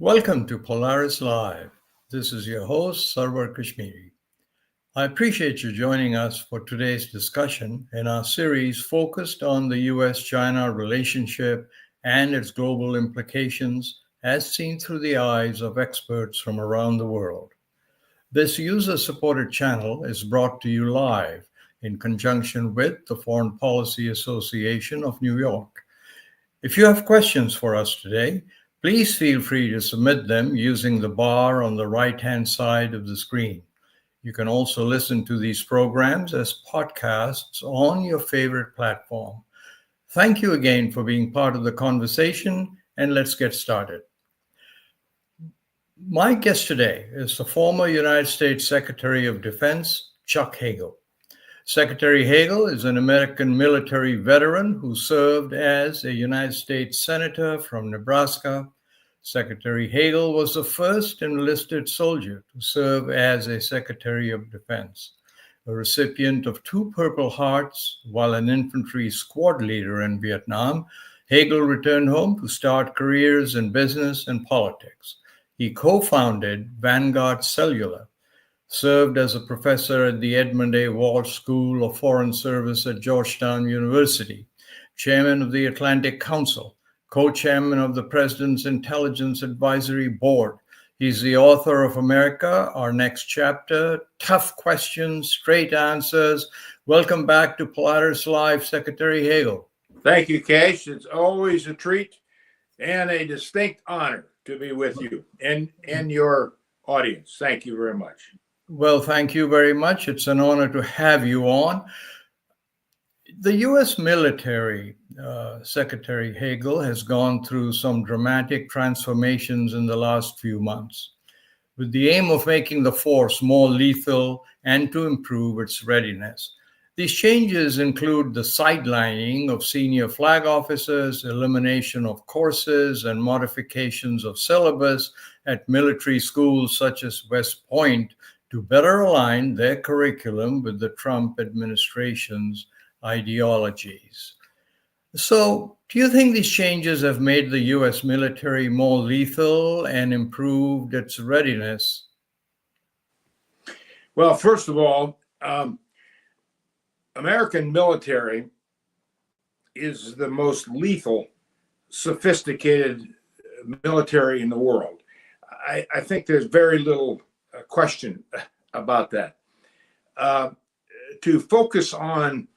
Welcome to Polaris-Live. This is your host, Sarwar Kashmiri. I appreciate you joining us for today's discussion in our series focused on the US-China relationship and its global implications as seen through the eyes of experts from around the world. This user-supported channel is brought to you live in conjunction with the Foreign Policy Association of New York. If you have questions for us today, please feel free to submit them using the bar on the right-hand side of the screen. You can also listen to these programs as podcasts on your favorite platform. Thank you again for being part of the conversation, and let's get started. My guest today is the former United States Secretary of Defense, Chuck Hagel. Secretary Hagel is an American military veteran who served as a United States Senator from Nebraska. Secretary Hagel was the first enlisted soldier to serve as a Secretary of Defense. A recipient of 2 Purple Hearts while an infantry squad leader in Vietnam, Hagel returned home to start careers in business and politics. He co-founded Vanguard Cellular, served as a professor at the Edmund A. Walsh School of Foreign Service at Georgetown University, chairman of the Atlantic Council, co-chairman of the President's Intelligence Advisory Board. He's the author of America, Our Next Chapter, Tough Questions, Straight Answers. Welcome back to Polaris-Live, Secretary Hagel. Thank you, Cash. It's always a treat and a distinct honor to be with you and your audience. Thank you very much. Well, thank you very much. It's an honor to have you on. The U.S. military, Secretary Hagel, has gone through some dramatic transformations in the last few months, with the aim of making the force more lethal and to improve its readiness. These changes include the sidelining of senior flag officers, elimination of courses, and modifications of syllabus at military schools such as West Point to better align their curriculum with the Trump administration's ideologies. So, do you think these changes have made the U.S. military more lethal and improved its readiness? Well, first of all, American military is the most lethal, sophisticated military in the world. I think there's very little question about that. To focus on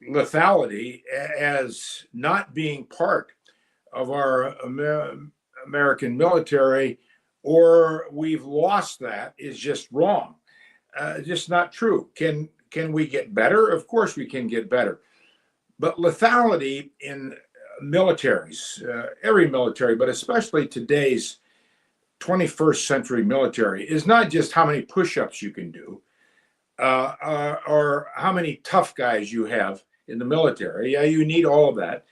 lethality as not being part of our American military, or we've lost that, is just wrong. Just not true. Can we get better? Of course we can get better. But lethality in militaries, every military, but especially today's 21st century military, is not just how many push-ups you can do or how many tough guys you have in the military. Yeah, you need all of that.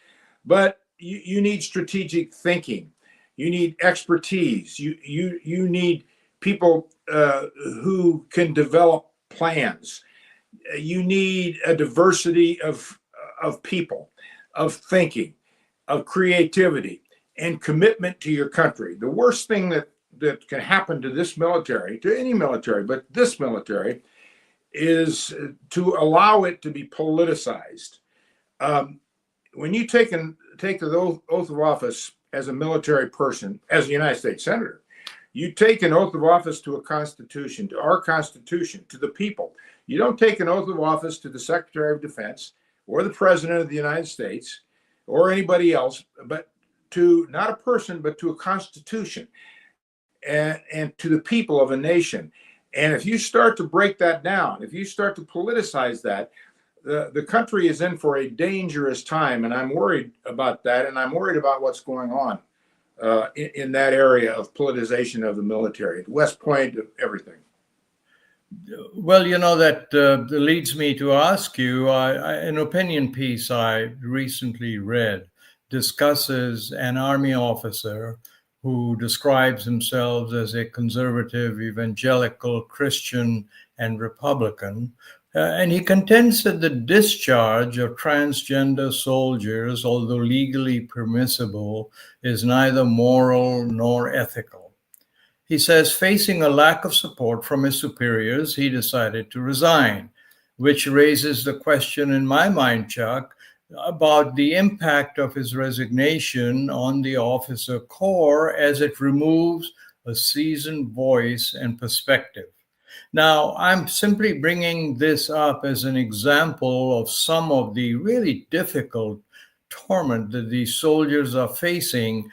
But you need strategic thinking. You need expertise. You need people who can develop plans. You need a diversity of people, of thinking, of creativity, and commitment to your country. The worst thing that can happen to this military, to any military, but this military, is to allow it to be politicized. When you take the oath of office as a military person, as a United States Senator, you take an oath of office to a constitution, to our constitution, to the people. You don't take an oath of office to the Secretary of Defense or the President of the United States or anybody else, but to not a person, but to a constitution and to the people of a nation. And if you start to break that down, if you start to politicize that, the country is in for a dangerous time. And I'm worried about that. And I'm worried about what's going on in that area of politicization of the military, West Point, of everything. Well, that leads me to ask you, an opinion piece I recently read discusses an Army officer who describes himself as a conservative, evangelical, Christian, and Republican, And he contends that the discharge of transgender soldiers, although legally permissible, is neither moral nor ethical. He says, facing a lack of support from his superiors, he decided to resign, which raises the question in my mind, Chuck, about the impact of his resignation on the officer corps as it removes a seasoned voice and perspective. Now, I'm simply bringing this up as an example of some of the really difficult torment that these soldiers are facing.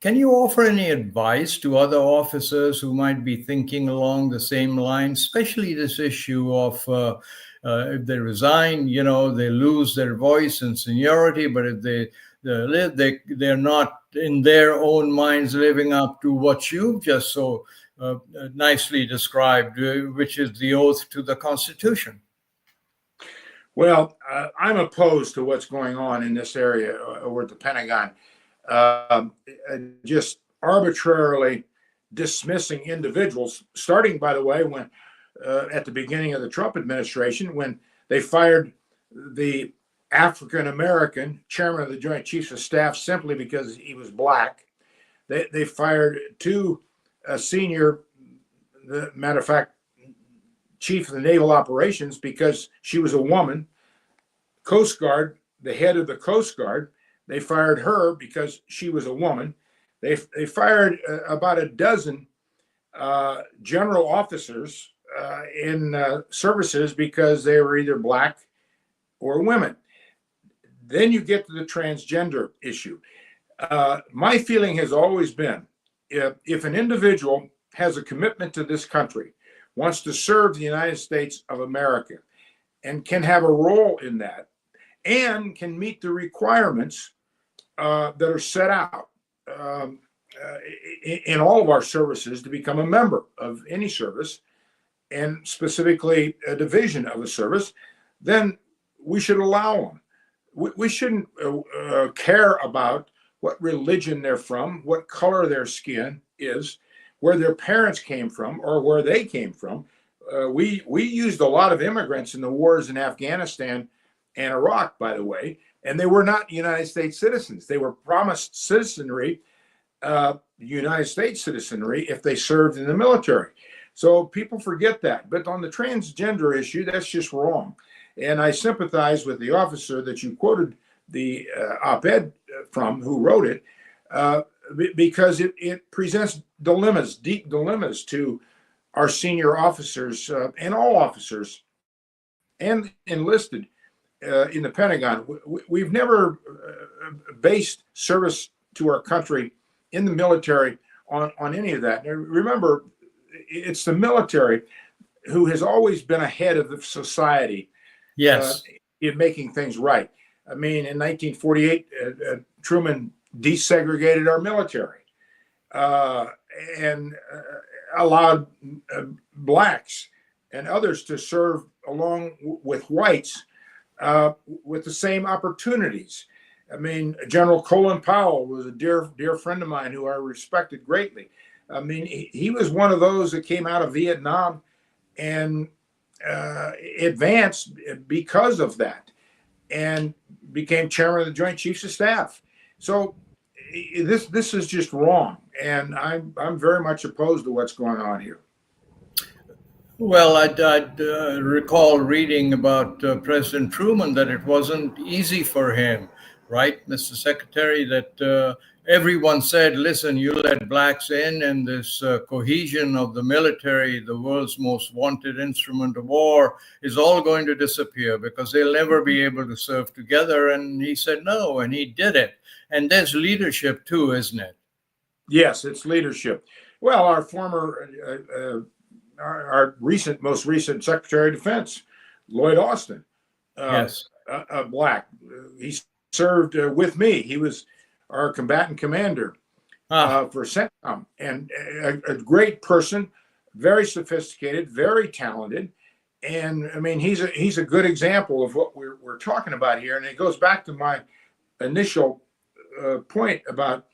Can you offer any advice to other officers who might be thinking along the same line, especially this issue of if they resign, they lose their voice and seniority, but if they're not in their own minds living up to what you've just so nicely described, which is the oath to the Constitution? Well, I'm opposed to what's going on in this area over at the Pentagon. Just arbitrarily dismissing individuals, starting, by the way, when at the beginning of the Trump administration, when they fired the African American chairman of the Joint Chiefs of Staff simply because he was black. They fired two senior, matter of fact, chief of the naval operations because she was a woman. Coast Guard, the head of the Coast Guard, they fired her because she was a woman. They fired about a dozen general officers in services because they were either black or women. Then you get to the transgender issue. My feeling has always been, if an individual has a commitment to this country, wants to serve the United States of America, and can have a role in that, and can meet the requirements that are set out in all of our services to become a member of any service, and specifically a division of a service, then we should allow them. We shouldn't care about what religion they're from, what color their skin is, where their parents came from, or where they came from. We used a lot of immigrants in the wars in Afghanistan and Iraq, by the way, and they were not United States citizens. They were promised citizenry, United States citizenry, if they served in the military. So people forget that. But on the transgender issue, that's just wrong. And I sympathize with the officer that you quoted the op-ed from, who wrote it, because it presents dilemmas, deep dilemmas to our senior officers and all officers and enlisted in the Pentagon. We've never based service to our country in the military on any of that. Now, remember, it's the military who has always been ahead of the society. Yes. In making things right. I mean, in 1948, Truman desegregated our military and allowed blacks and others to serve along with whites with the same opportunities. I mean, General Colin Powell was a dear friend of mine who I respected greatly. I mean, he was one of those that came out of Vietnam and advanced because of that, and became chairman of the Joint Chiefs of Staff. So this is just wrong, and I'm very much opposed to what's going on here. Well, I'd recall reading about President Truman that it wasn't easy for him, right, Mr. Secretary, that everyone said, listen, you let blacks in and this cohesion of the military, the world's most wanted instrument of war, is all going to disappear because they'll never be able to serve together. And he said no, and he did it. And there's leadership too, isn't it? Yes, it's leadership. Well, our former, our most recent Secretary of Defense, Lloyd Austin, yes, a black, he served with me. He was our combatant commander for CENTCOM, and a great person, very sophisticated, very talented. And I mean, he's a good example of what we're talking about here. And it goes back to my initial point about,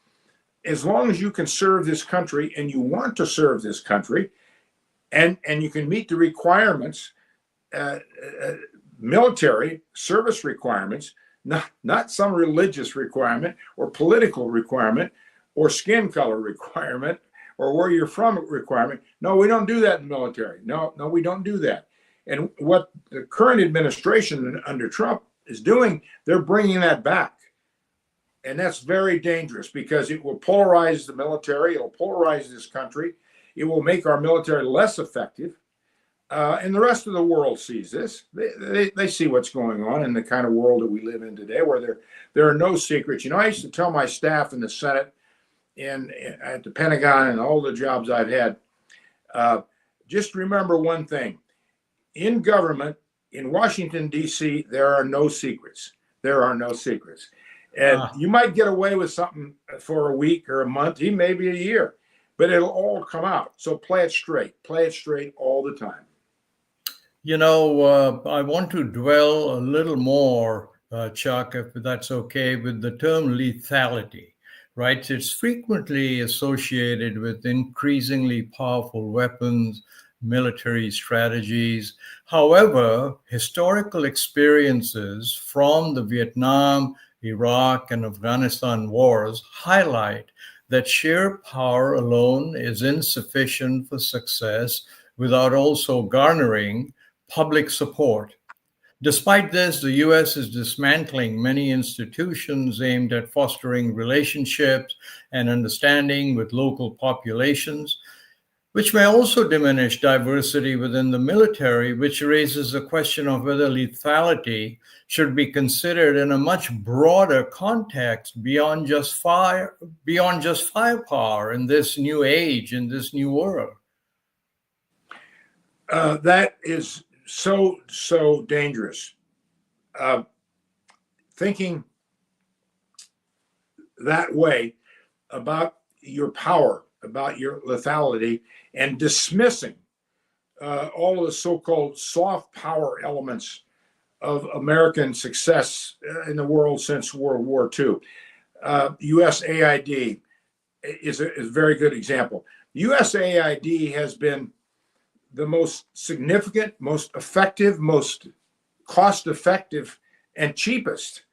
as long as you can serve this country and you want to serve this country, and you can meet the requirements uh, uh, military service requirements, not some religious requirement or political requirement or skin color requirement or where you're from requirement. No, we don't do that in the military. No, we don't do that. And what the current administration under Trump is doing, they're bringing that back. And that's very dangerous because it will polarize the military. It'll polarize this country. It will make our military less effective. And the rest of the world sees this. They see what's going on in the kind of world that we live in today, where there are no secrets. I used to tell my staff in the Senate and at the Pentagon and all the jobs I've had, just remember one thing. In government, in Washington, D.C., there are no secrets. There are no secrets. And you might get away with something for a week or a month, even maybe a year, but it'll all come out. So play it straight all the time. I want to dwell a little more, Chuck, if that's okay, with the term lethality, right? It's frequently associated with increasingly powerful weapons, military strategies. However, historical experiences from the Vietnam, Iraq, and Afghanistan wars highlight that sheer power alone is insufficient for success without also garnering public support. Despite this, the U.S. is dismantling many institutions aimed at fostering relationships and understanding with local populations, which may also diminish diversity within the military, which raises the question of whether lethality should be considered in a much broader context beyond just firepower in this new age, in this new world. That is so dangerous. Thinking that way about your power, about your lethality, and dismissing all of the so-called soft power elements of American success in the world since World War II. USAID is a very good example. USAID has been the most significant, most effective, most cost-effective, and cheapest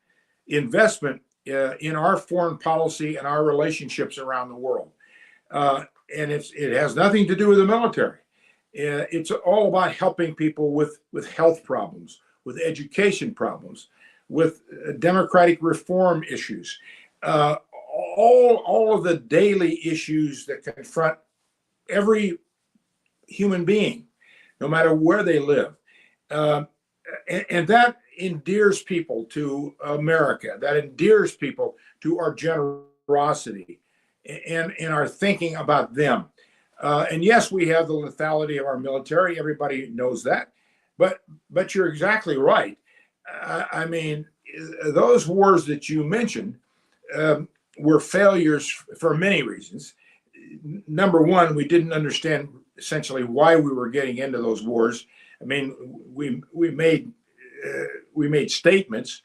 investment in our foreign policy and our relationships around the world. And it has nothing to do with the military. It's all about helping people with health problems, with education problems, with democratic reform issues, all of the daily issues that confront every human being, no matter where they live. And that endears people to America. That endears people to our generosity and our thinking about them. And yes, we have the lethality of our military. Everybody knows that. But you're exactly right. I mean, those wars that you mentioned were failures for many reasons. Number one, we didn't understand essentially why we were getting into those wars. I mean, we made statements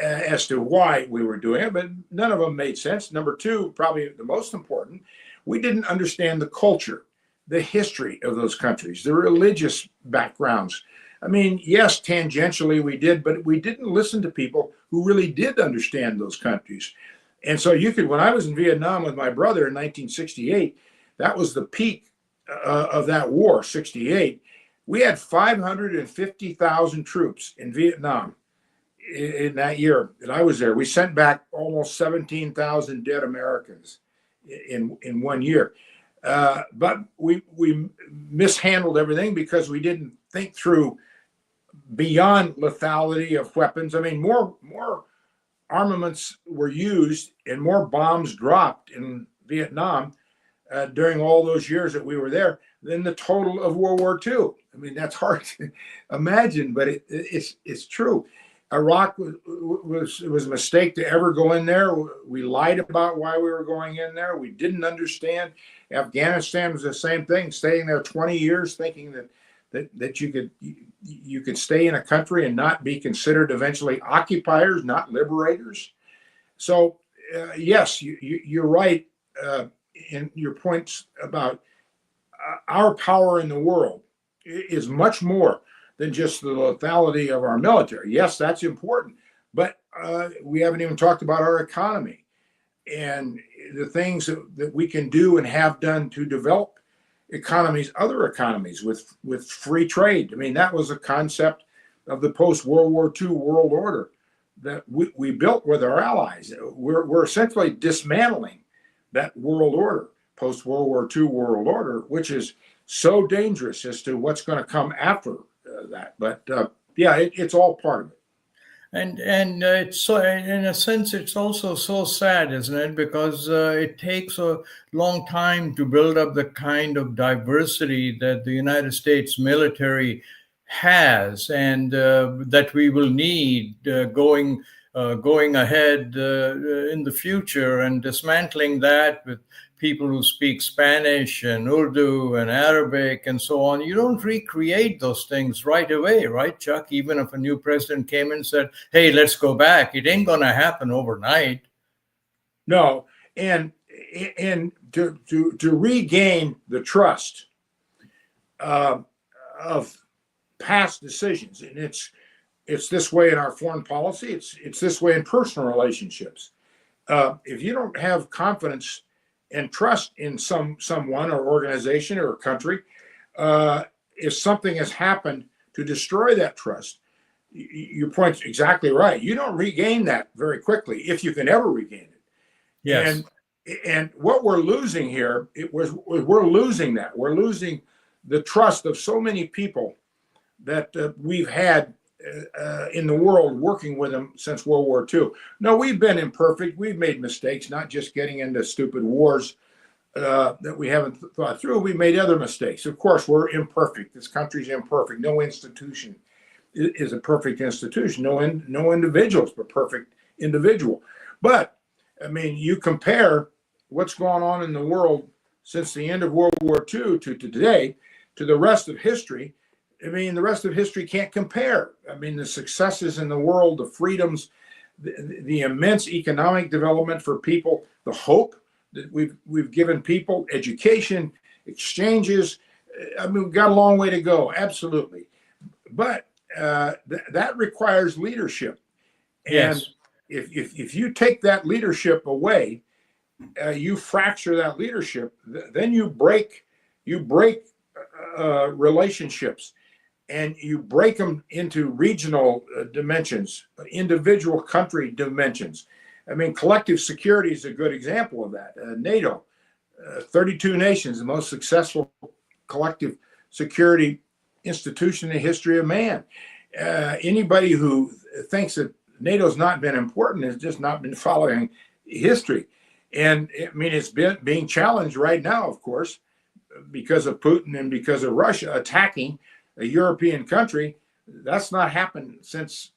as to why we were doing it, but none of them made sense. Number two, probably the most important, we didn't understand the culture, the history of those countries, the religious backgrounds. I mean, yes, tangentially we did, but we didn't listen to people who really did understand those countries. And so when I was in Vietnam with my brother in 1968, that was the peak of that war, 68. We had 550,000 troops in Vietnam in that year that I was there. We sent back almost 17,000 dead Americans in 1 year. But we mishandled everything because we didn't think through beyond lethality of weapons. I mean, more armaments were used and more bombs dropped in Vietnam during all those years that we were there than the total of World War II. I mean, that's hard to imagine, but it's true. Iraq was a mistake to ever go in there. We lied about why we were going in there. We didn't understand. Afghanistan was the same thing, staying there 20 years thinking that you could stay in a country and not be considered eventually occupiers, not liberators. So yes, you're right in your points about our power in the world is much more than just the lethality of our military. Yes, that's important, but we haven't even talked about our economy and the things that we can do and have done to develop economies, other economies with free trade. I mean, that was a concept of the post-World War II world order that we built with our allies. We're essentially dismantling that world order, post-World War II world order, which is so dangerous as to what's going to come after that. But yeah, it's all part of it. And it's so, in a sense, it's also so sad, isn't it? Because it takes a long time to build up the kind of diversity that the United States military has, and that we will need going ahead in the future, and dismantling that with people who speak Spanish and Urdu and Arabic and so on. You don't recreate those things right away, right, Chuck? Even if a new president came and said, hey, let's go back, it ain't going to happen overnight. No, and to regain the trust of past decisions, and it's this way in our foreign policy, it's this way in personal relationships. If you don't have confidence and trust in someone or organization or country, if something has happened to destroy that trust, your point's exactly right. You don't regain that very quickly, if you can ever regain it. Yes. And what we're losing here, we're losing that. We're losing the trust of so many people that we've had in the world, working with them since World War II. No, we've been imperfect. We've made mistakes, not just getting into stupid wars that we haven't thought through. We made other mistakes. Of course, we're imperfect. This country's imperfect. No institution is a perfect institution. No individual is a perfect individual. But, I mean, you compare what's gone on in the world since the end of World War II to today, to the rest of history. I mean, the rest of history can't compare. I mean, the successes in the world, the freedoms, the immense economic development for people, the hope that we've given people, education, exchanges. I mean, we've got a long way to go, absolutely. But that requires leadership. And Yes. if you take that leadership away, you fracture that leadership, then you break relationships. And you break them into regional dimensions, individual country dimensions. I mean, collective security is a good example of that. NATO, 32 nations, the most successful collective security institution in the history of man. Anybody who thinks that NATO's not been important has just not been following history. And I mean, it's being challenged right now, of course, because of Putin and because of Russia attacking a European country. That's not happened since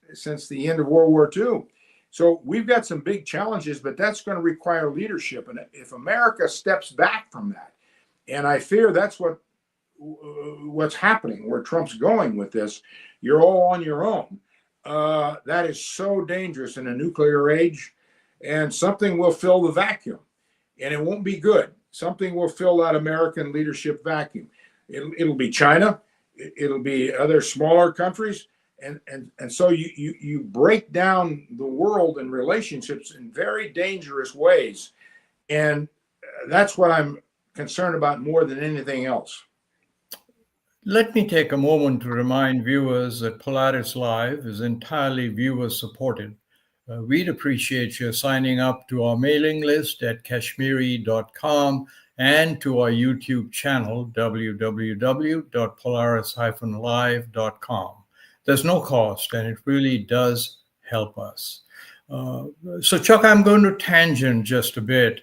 the end of World War II. So we've got some big challenges, but that's going to require leadership. And if America steps back from that, and I fear that's what's happening, where Trump's going with this, you're all on your own. That is so dangerous in a nuclear age, and something will fill the vacuum, and it won't be good. Something will fill that American leadership vacuum. It'll be China. It'll be other smaller countries, and so you break down the world and relationships in very dangerous ways, and that's what I'm concerned about more than anything else. Let me take a moment to remind viewers that Polaris-Live is entirely viewer-supported. We'd appreciate you signing up to our mailing list at kashmiri.com and to our YouTube channel, www.polaris-live.com. There's no cost, and it really does help us. So, Chuck, I'm going to tangent just a bit.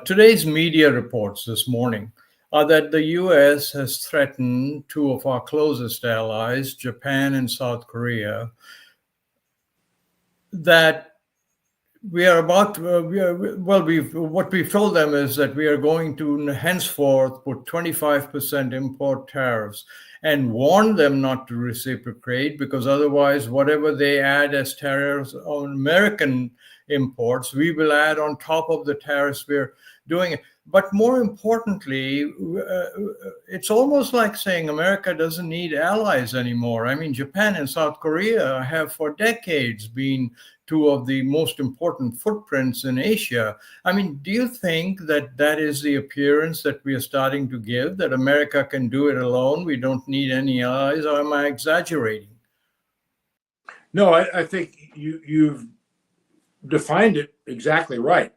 Today's media reports this morning are that the U.S. has threatened two of our closest allies, Japan and South Korea, that we are about what we've told them is that we are going to henceforth put 25% import tariffs, and warn them not to reciprocate, because otherwise whatever they add as tariffs on American imports, we will add on top of the tariffs we're doing. But more importantly, it's almost like saying America doesn't need allies anymore. I mean, Japan and South Korea have for decades been two of the most important footprints in Asia. I mean, do you think that that is the appearance that we are starting to give, that America can do it alone? We don't need any allies, or am I exaggerating? No, I think you've defined it exactly right.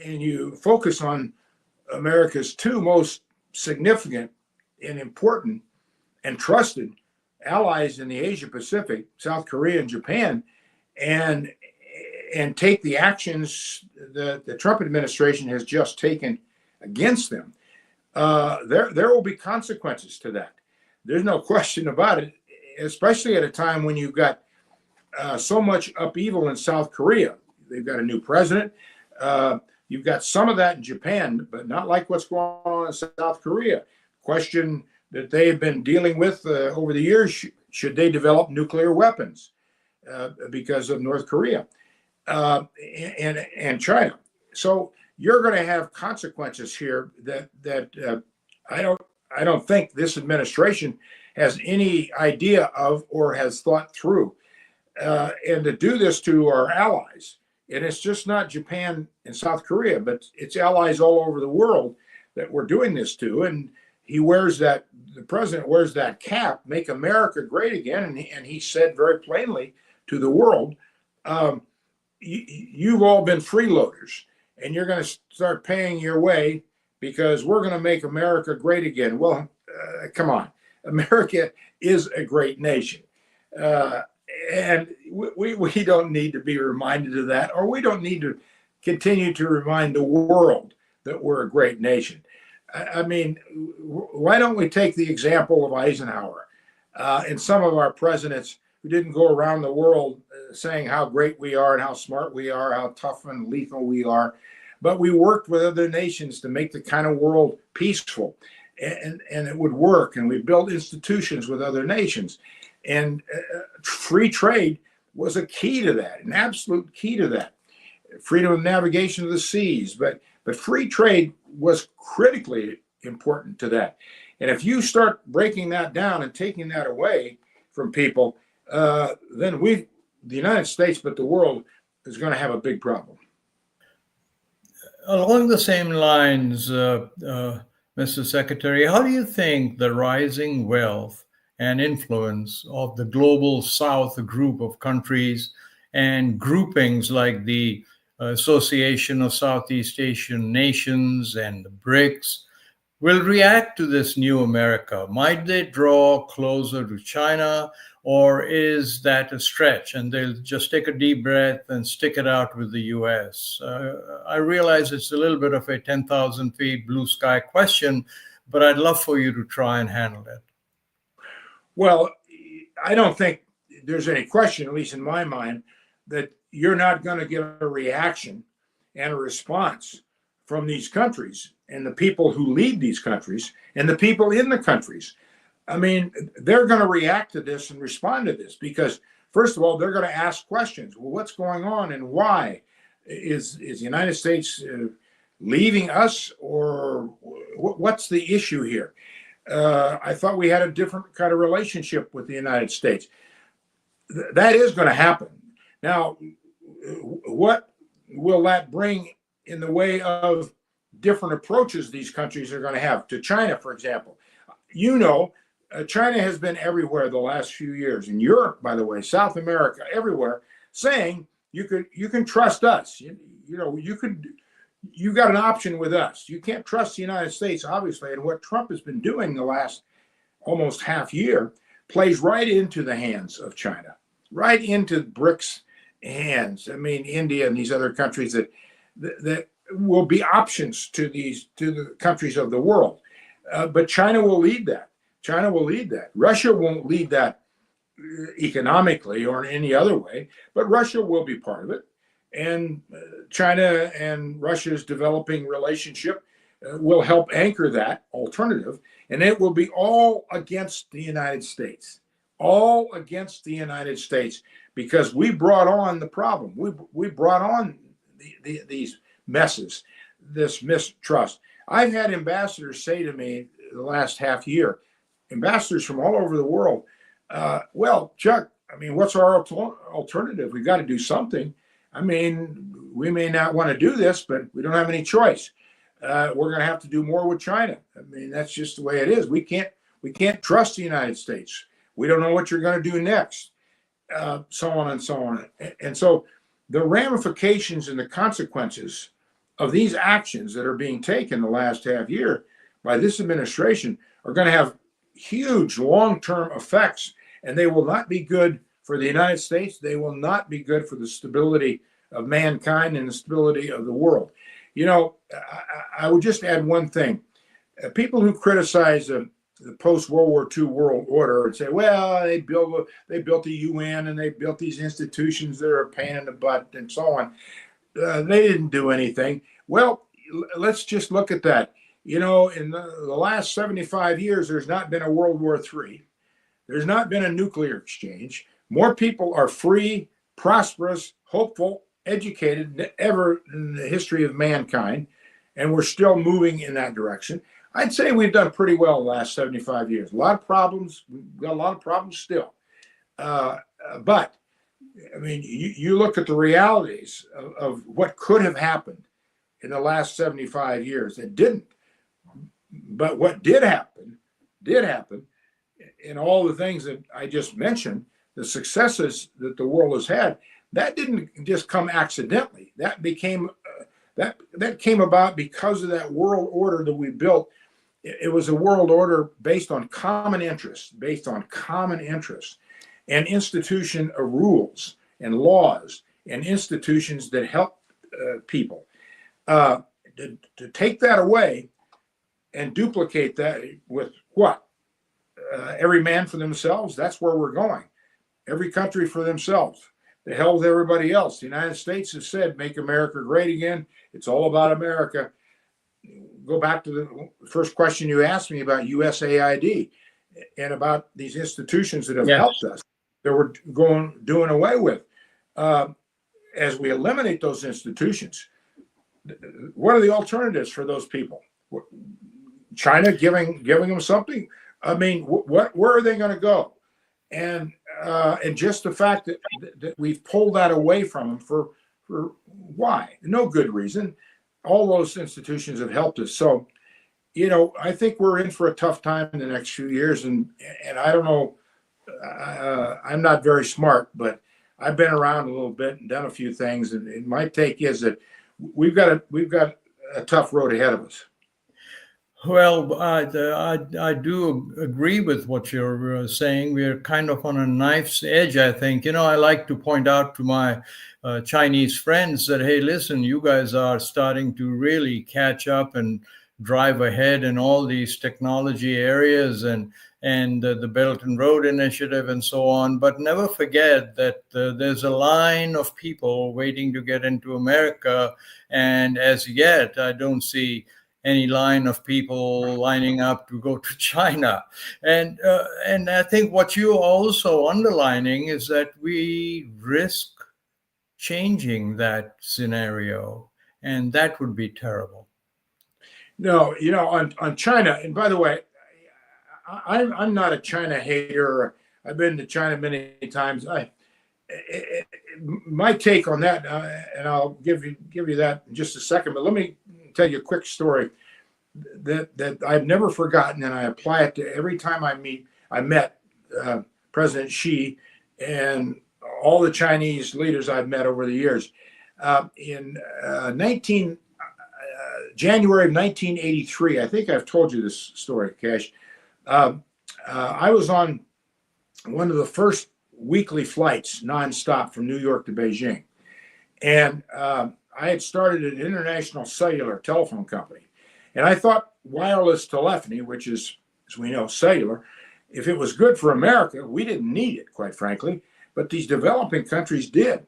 And you focus on America's two most significant and important and trusted allies in the Asia Pacific, South Korea and Japan, and take the actions that the Trump administration has just taken against them. There will be consequences to that. There's no question about it, especially at a time when you've got so much upheaval in South Korea. They've got a new president. You've got some of that in Japan, but not like what's going on in South Korea. Question that they've been dealing with over the years: should they develop nuclear weapons because of North Korea and China? So you're going to have consequences here that I don't think this administration has any idea of or has thought through. And to do this to our allies, and it's just not Japan and South Korea, but it's allies all over the world that we're doing this to. And the president wears that cap, make America great again. And he said very plainly to the world, you've all been freeloaders and you're going to start paying your way because we're going to make America great again. Well, come on. America is a great nation. And we don't need to be reminded of that, or we don't need to continue to remind the world that we're a great nation. I mean, why don't we take the example of Eisenhower and some of our presidents who didn't go around the world saying how great we are and how smart we are, how tough and lethal we are, but we worked with other nations to make the kind of world peaceful, and it would work, and we built institutions with other nations. And free trade was a key to that, an absolute key to that. Freedom of navigation of the seas, but free trade was critically important to that. And if you start breaking that down and taking that away from people, then the United States, but the world is going to have a big problem. Along the same lines, Mr. Secretary, how do you think the rising wealth and influence of the global South group of countries and groupings like the Association of Southeast Asian Nations and the BRICS will react to this new America? Might they draw closer to China, or is that a stretch and they'll just take a deep breath and stick it out with the US? I realize it's a little bit of a 10,000 feet blue sky question, but I'd love for you to try and handle it. Well, I don't think there's any question, at least in my mind, that you're not going to get a reaction and a response from these countries and the people who lead these countries and the people in the countries. I mean, they're going to react to this and respond to this because, first of all, they're going to ask questions. Well, what's going on and why? Is the United States leaving us, or what's the issue here? I thought we had a different kind of relationship with the United States. That is going to happen. Now, what will that bring in the way of different approaches these countries are going to have to China, for example? You know, China has been everywhere the last few years, in Europe, by the way, South America, everywhere, saying you can trust us. You got an option with us. You can't trust the United States, obviously. And what Trump has been doing the last almost half year plays right into the hands of China, right into BRICS hands. I mean, India and these other countries that will be options to the countries of the world. But China will lead that. China will lead that. Russia won't lead that economically or in any other way, but Russia will be part of it. And China and Russia's developing relationship will help anchor that alternative. And it will be all against the United States, all against the United States, because we brought on the problem. We brought on these messes this mistrust. I've had ambassadors say to me the last half year, ambassadors from all over the world, well, Chuck, I mean, what's our alternative? We've got to do something. I mean, we may not want to do this, but we don't have any choice. We're going to have to do more with China. I mean, that's just the way it is. We can't trust the United States. We don't know what you're going to do next, so on and so on. And so the ramifications and the consequences of these actions that are being taken the last half year by this administration are going to have huge long-term effects, and they will not be good for the United States. They will not be good for the stability of mankind and the stability of the world. You know, I would just add one thing. People who criticize the post-World War II world order and say, well, they built the UN and they built these institutions that are a pain in the butt and so on. They didn't do anything. Well, let's just look at that. You know, in the last 75 years, there's not been a World War III. There's not been a nuclear exchange. More people are free, prosperous, hopeful, educated than ever in the history of mankind, and we're still moving in that direction. I'd say we've done pretty well the last 75 years. A lot of problems. We've got a lot of problems still. But, I mean, you look at the realities of what could have happened in the last 75 years. It didn't. But what did happen, in all the things that I just mentioned, the successes that the world has had, that didn't just come accidentally. That became that came about because of that world order that we built. It was a world order based on common interests, and institution of rules and laws and institutions that help people. To take that away and duplicate that with what? Every man for themselves. That's where we're going. Every country for themselves. The hell with everybody else. The United States has said, make America great again. It's all about America. Go back to the first question you asked me about USAID and about these institutions that have helped us, that we're doing away with. As we eliminate those institutions, what are the alternatives for those people? China giving them something? I mean, where are they going to go? And just the fact that we've pulled that away from them for why? No good reason. All those institutions have helped us. So, you know, I think we're in for a tough time in the next few years. And I don't know, I'm not very smart, but I've been around a little bit and done a few things. And my take is that we've got a tough road ahead of us. Well, I do agree with what you're saying. We're kind of on a knife's edge, I think. You know, I like to point out to my Chinese friends that, hey, listen, you guys are starting to really catch up and drive ahead in all these technology areas and the Belt and Road Initiative and so on. But never forget that there's a line of people waiting to get into America. And as yet, I don't see any line of people lining up to go to China. And I think what you're also underlining is that we risk changing that scenario, and that would be terrible. No, you know, on China, and by the way, I'm not a China hater. I've been to China many times. My take on that, and I'll give you that in just a second, but let me tell you a quick story that I've never forgotten, and I apply it to every time I met President Xi and all the Chinese leaders I've met over the years. In January of 1983, I think I've told you this story, Cash. I was on one of the first weekly flights nonstop from New York to Beijing. And I had started an international cellular telephone company. And I thought wireless telephony, which is, as we know, cellular, if it was good for America, we didn't need it, quite frankly. But these developing countries did.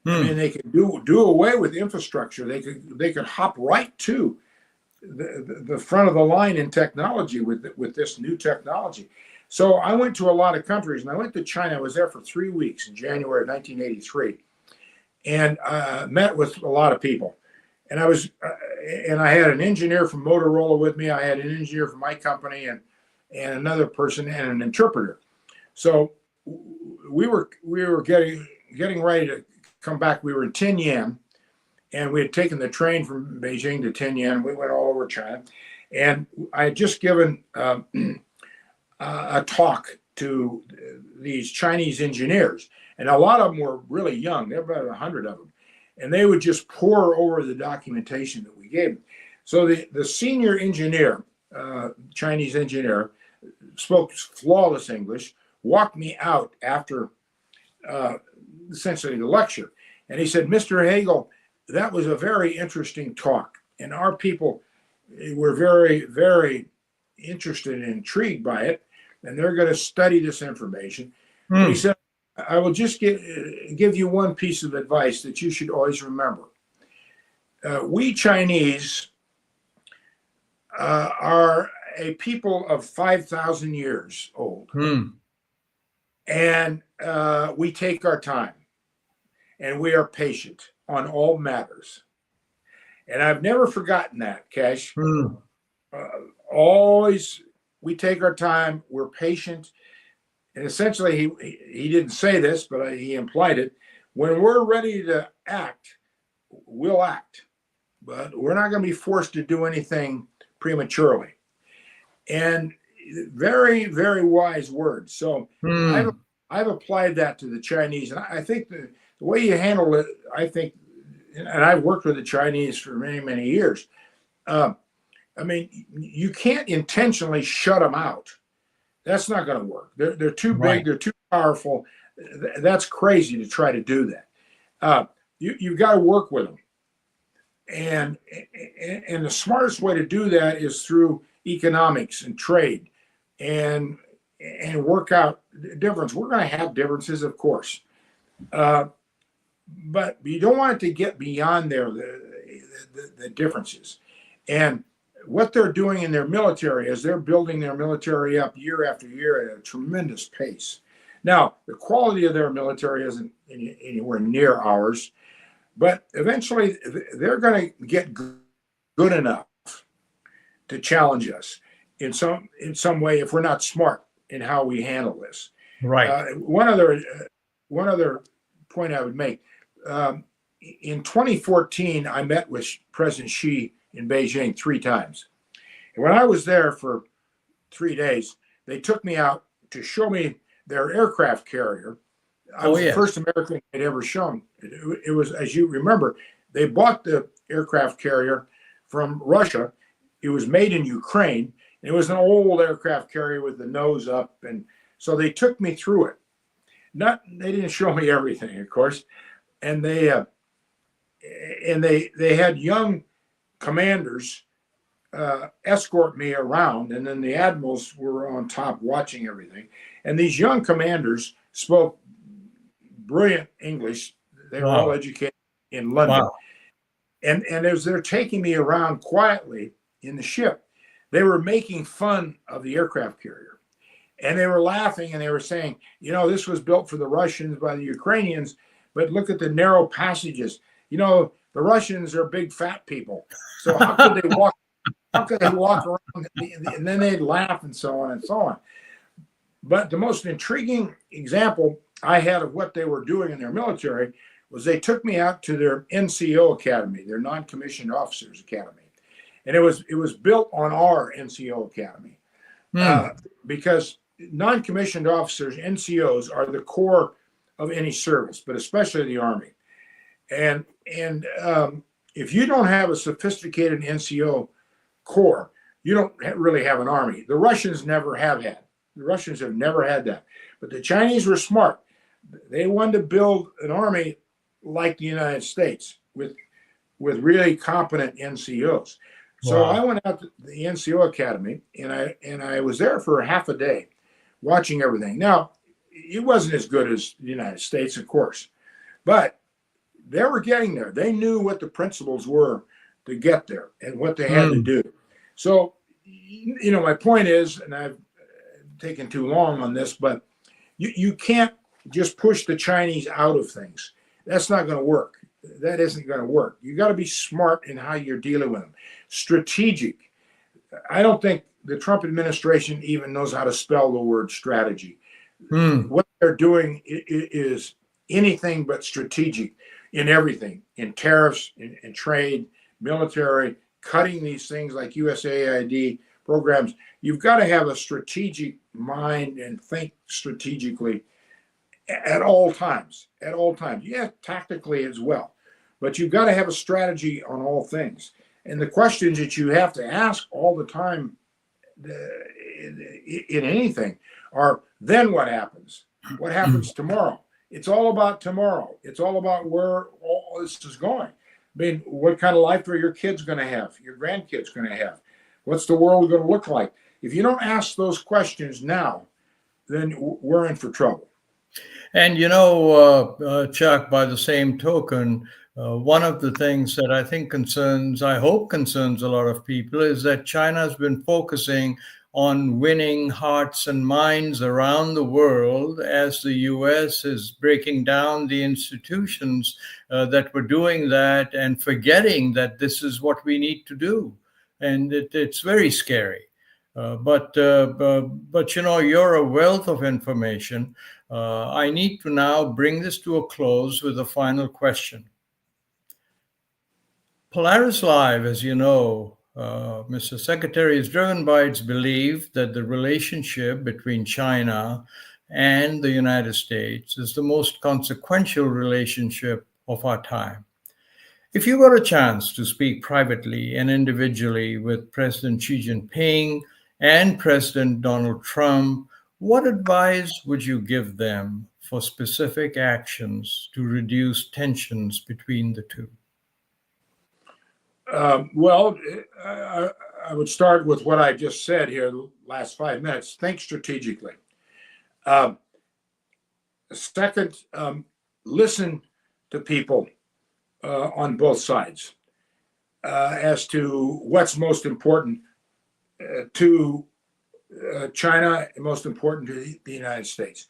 I mean, they could do away with infrastructure. They could hop right to the front of the line in technology with this new technology. So I went to a lot of countries, and I went to China. I was there for 3 weeks in January of 1983, and met with a lot of people. and I had an engineer from Motorola with me. I had an engineer from my company and another person and an interpreter. So we were getting ready to come back. We were in Tianjin, and we had taken the train from Beijing to Tianjin. We went all over China, and I had just given a talk to these Chinese engineers, and a lot of them were really young. There were about 100 of them, and they would just pour over the documentation that we gave them. So the senior engineer, Chinese engineer, spoke flawless English, walked me out after essentially the lecture, and he said, "Mr. Hagel, that was a very interesting talk, and our people were very, very interested and intrigued by it, and they're going to study this information." But he said, "I will just give you one piece of advice that you should always remember. We Chinese are a people of 5,000 years old, and we take our time, and we are patient on all matters." And I've never forgotten that, Cash. Always, we take our time, we're patient. And essentially, he didn't say this, but he implied it. When we're ready to act, we'll act. But we're not going to be forced to do anything prematurely. And very, very wise words. So I've applied that to the Chinese. And I think the way you handle it, I think, and I've worked with the Chinese for many, many years. I mean, you can't intentionally shut them out. That's not going to work. They're too big. Right. They're too powerful. That's crazy to try to do that. You've got to work with them. And the smartest way to do that is through economics and trade and work out difference. We're going to have differences, of course. But you don't want it to get beyond the differences. And what they're doing in their military is they're building their military up year after year at a tremendous pace. Now, the quality of their military isn't anywhere near ours, but eventually they're going to get good enough to challenge us in some way if we're not smart in how we handle this. Right. One other point I would make. In 2014, I met with President Xi in Beijing 3 times. And when I was there for 3 days, they took me out to show me their aircraft carrier. I was the first American they'd ever shown. It was, as you remember, they bought the aircraft carrier from Russia. It was made in Ukraine. It was an old aircraft carrier with the nose up. And so they took me through it. They didn't show me everything, of course. And they had young commanders escort me around, and then the admirals were on top watching everything. And these young commanders spoke brilliant English. They were all educated in London. Wow. And as they're taking me around quietly in the ship, they were making fun of the aircraft carrier. And they were laughing, and they were saying, this was built for the Russians by the Ukrainians, but look at the narrow passages. The Russians are big fat people. So how could they walk? How could they walk around? And then they'd laugh and so on and so on. But the most intriguing example I had of what they were doing in their military was they took me out to their NCO Academy, their non-commissioned officers academy, and it was built on our NCO Academy because non-commissioned officers, NCOs, are the core of any service, but especially the Army. And if you don't have a sophisticated NCO corps, you don't really have an army. The Russians never have had. The Russians have never had that. But the Chinese were smart. They wanted to build an army like the United States with really competent NCOs. So I went out to the NCO Academy, and I was there for half a day watching everything. Now, it wasn't as good as the United States, of course, but they were getting there. They knew what the principles were to get there and what they had to do. So, my point is, and I've taken too long on this, but you can't just push the Chinese out of things. That's not going to work. that isn't going to work. You got to be smart in how you're dealing with them. Strategic. I don't think the Trump administration even knows how to spell the word strategy. What they're doing is anything but strategic in everything, in tariffs, in trade, military, cutting these things like USAID programs. You've got to have a strategic mind and think strategically at all times, Yeah, tactically as well. But you've got to have a strategy on all things. And the questions that you have to ask all the time in anything are, then what happens? What happens tomorrow? It's all about tomorrow. It's all about where all this is going. I mean, what kind of life are your kids going to have? Your grandkids going to have? What's the world going to look like? If you don't ask those questions now, then we're in for trouble. And, Chuck, by the same token, one of the things that I think I hope concerns a lot of people is that China has been focusing on winning hearts and minds around the world as the U.S. is breaking down the institutions that were doing that and forgetting that this is what we need to do. And it's very scary. But you're a wealth of information. I need to now bring this to a close with a final question. Polaris-Live, as you know, Mr. Secretary, is driven by its belief that the relationship between China and the United States is the most consequential relationship of our time. If you got a chance to speak privately and individually with President Xi Jinping and President Donald Trump, what advice would you give them for specific actions to reduce tensions between the two? Well, I would start with what I just said here the last 5 minutes. Think strategically. Second, listen to people on both sides as to what's most important to China and most important to the United States.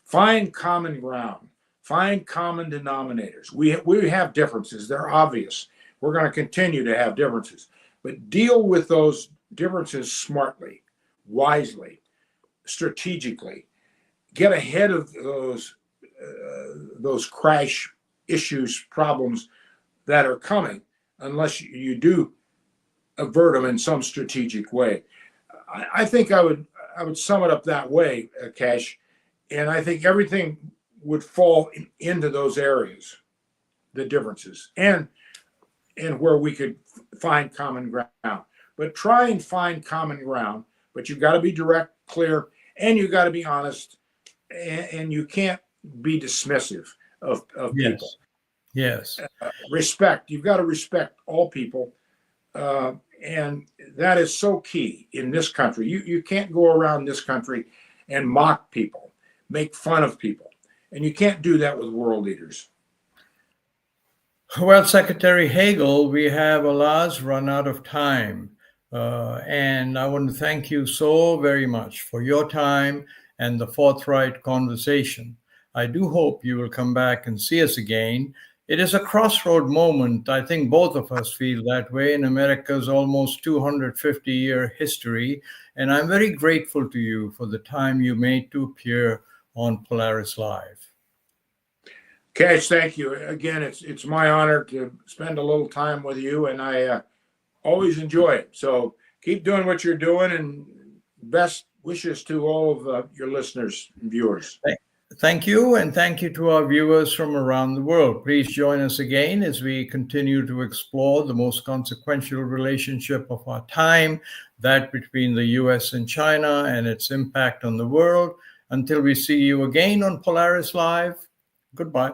Find common ground. Find common denominators. We have differences. They're obvious. We're going to continue to have differences, but deal with those differences smartly, wisely, strategically. Get ahead of those crash issues, problems that are coming, unless you do avert them in some strategic way. I think I would sum it up that way, Cash, and I think everything would fall into those areas, the differences, and where we could find common ground. But try and find common ground, but you've got to be direct, clear, and you've got to be honest, and you can't be dismissive of people. Yes. Respect. You've got to respect all people, and that is so key in this country. You can't go around this country and mock people, make fun of people, and you can't do that with world leaders. Well, Secretary Hagel, we have alas run out of time. And I want to thank you so very much for your time and the forthright conversation. I do hope you will come back and see us again. It is a crossroad moment. I think both of us feel that way in America's almost 250-year history. And I'm very grateful to you for the time you made to appear on Polaris-Live. Cash, thank you. Again, it's my honor to spend a little time with you, and I always enjoy it. So keep doing what you're doing, and best wishes to all of your listeners and viewers. Thank you, and thank you to our viewers from around the world. Please join us again as we continue to explore the most consequential relationship of our time, that between the U.S. and China and its impact on the world. Until we see you again on Polaris Live, goodbye.